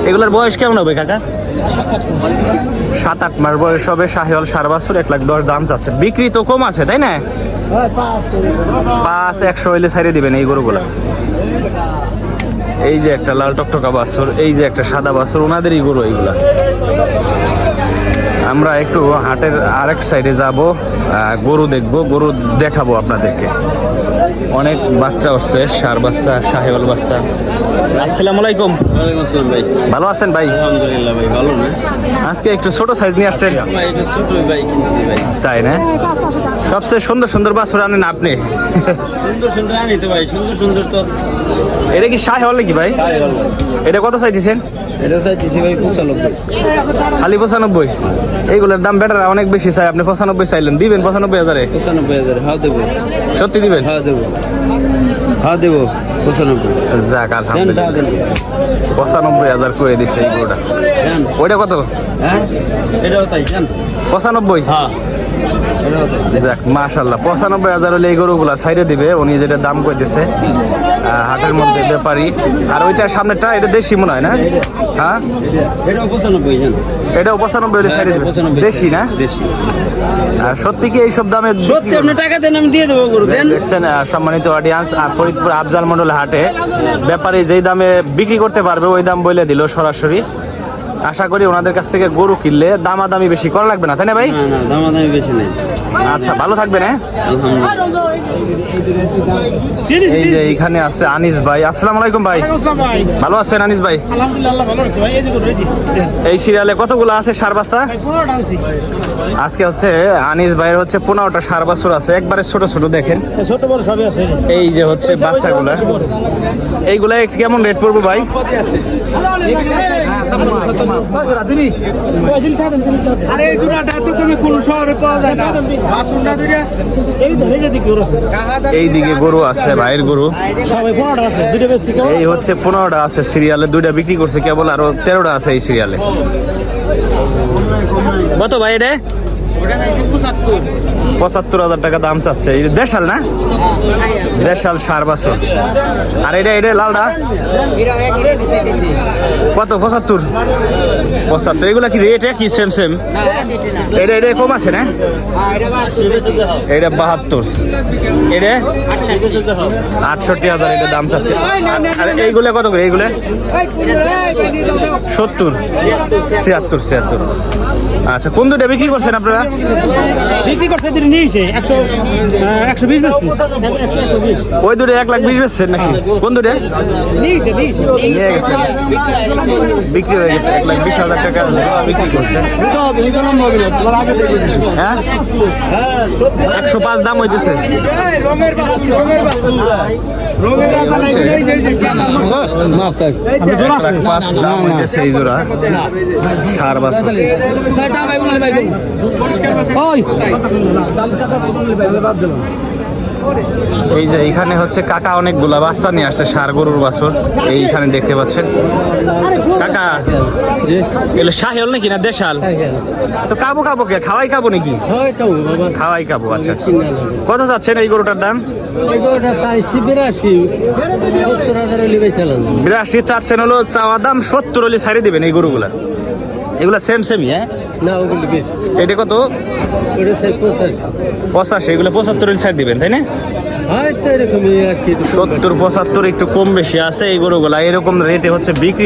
এগুলোর বয়স কেমন হবে কাকা? 7-8 মাস বয়স হবে। শাহিওয়াল সার বাছুর, 1,10,000 দাম চাচ্ছে। বিক্রি তো কম আছে তাই না? 500 হইলে ছাড়িয়ে দিবেন এই গরুগুলা। এই যে একটা লাল টকটকা বাছুর, এই যে একটা সাদা বাছুর, ওনাদেরই গরু এইগুলা। আমরা একটু হাটের আরেক সাইডে যাব, গরু দেখবো, গরু দেখাবো আপনাদেরকে। অনেক বাচ্চা হচ্ছে, সার বাচ্চা, শাহিওয়াল বাচ্চা। আসসালামু আলাইকুম। ওয়ালাইকুম আসসালাম ভাই। ভালো আছেন ভাই? আলহামদুলিল্লাহ ভাই, ভালো না? আজকে একটু ছোট সাইজ নিয়ে আসছেন ভাই এটা ছোটই ভাই কিনছি ভাই। তাই না? সবচেয়ে সুন্দর সুন্দর বাছুর আনেন আপনি। সুন্দর সুন্দর আনি তো ভাই, সুন্দর সুন্দর তো। এটা কি শাহিওয়াল নাকি ভাই? এটা কত চাইতেছেন? এটা চাইছি ভাই 95। খালি 95? এইগুলোর দাম বেটার অনেক বেশি চাই, আপনি 95 চাইলেন। দিবেন 95,000-এ? 95,000 হ্যাঁ দেবো। সত্যি দিবেন? হ্যাঁ দেবো, হ্যাঁ দেবো 95। যাক আলহামদুলিল্লাহ, 95,000 করে দিচ্ছে এই গরুটা। ওইটা কত? হ্যাঁ এটাও তাই জান, 95? হ্যাঁ এটাও তাই। যাক মাশাআল্লাহ, 95,000 হলে এই গরুগুলা ছাইড়ে দিবে উনি, যেটা দাম কইতেছে হাটের মধ্যে ব্যাপারী। আর ওইটার সামনেটা এটা দেশি মনে হয় না? হ্যাঁ এটাও 95 জান। এটাও 95 হলে ছাইড়ে দিবে। 95 দেশি না? দেশি। আর সত্যি কি এইসব দামে সত্যি আপনি টাকা দেন, আমি দিয়ে দেবো গরু দেন। দেখছেন সম্মানিত অডিয়েন্স, আর ফরিদপুর আফজাল মন্ডল হাটে ব্যাপারী যেই দামে বিক্রি করতে পারবে ওই দাম বলে দিল সরাসরি। আশা করি ওনাদের কাছ থেকে গরু কিনলে দামাদামি বেশি করা লাগবে না, তাই না ভাই? না না, দামাদামি বেশি নেই। আচ্ছা, ভালো থাকবেন। হ্যাঁ, এই যে এইখানে আছে আনিস ভাই। আসসালামু আলাইকুম ভাই। ভালো আছেন আনিস ভাই? এই সিরিয়ালে কতগুলো আছে সার বাচ্চা? আজকে হচ্ছে আনিস ভাইয়ের হচ্ছে 15টা সার বাছুর আছে, একবারে ছোট ছোট দেখেন। এই যে হচ্ছে বাচ্চাগুলা, এইগুলা কেমন রেট পড়বো ভাই? এইদিকে গরু আছে, ভাইয়ের গরু। এই হচ্ছে 15টা আছে সিরিয়ালে, 2টা বিক্রি করছে কেবল, আরো 13টা আছে এই সিরিয়ালে। কত ভাই এটা? 75,000 টাকা দাম চাচ্ছে। দেশাল না? দেশাল সার বাছুর। আর এটা লালটা কত? 75? এগুলা কি রেট কি সেম সেম? এটা কম আছে না? এটা 72, এটা 68,000 এটা দাম চাচ্ছে। আর এইগুলা কত করে? এইগুলা 70, 76। আচ্ছা, কোন দুটা বিক্রি করছেন আপনারা? বিক্রি করছে দুটো নিয়েছে 120 বেশি। ওই দুটো 1,20,000 বেচছেন নাকি? কোন দুটো নিয়েছে নিয়ে গেছে? বিক্রি হয়ে গেছে 1,20,000 টাকা বিক্রি করছে। হ্যাঁ, 105 দাম হইতেছে। দাম হইতেছে এই জোড়া সার বাছুর। এই যে এইখানে হচ্ছে কাকা অনেকগুলা বাচ্চা নিয়ে আসছে সার গরুর বাছুর, এইখানে দেখতে পাচ্ছেন। কাকা এগুলো শাহিওয়াল নাকি না দেশাল? তো কাবো কে খাওয়াই কাবো নাকি? খাওয়াই কাবো। আচ্ছা আচ্ছা, কত চাচ্ছেন এই গরুটার দাম? 82 চাচ্ছেন, হলো চাওয়া দাম 70 হলে ছাড়িয়ে দিবেন এই গরুগুলা। এগুলা সেম সেমই? হ্যাঁ, এটা কত? 85। এগুলো 75 হলে ছাড় দিবেন তাই না? 70 75 একটু কম বেশি আছে এই গরুগুলা, এরকম রেটে হচ্ছে বিক্রি হয়।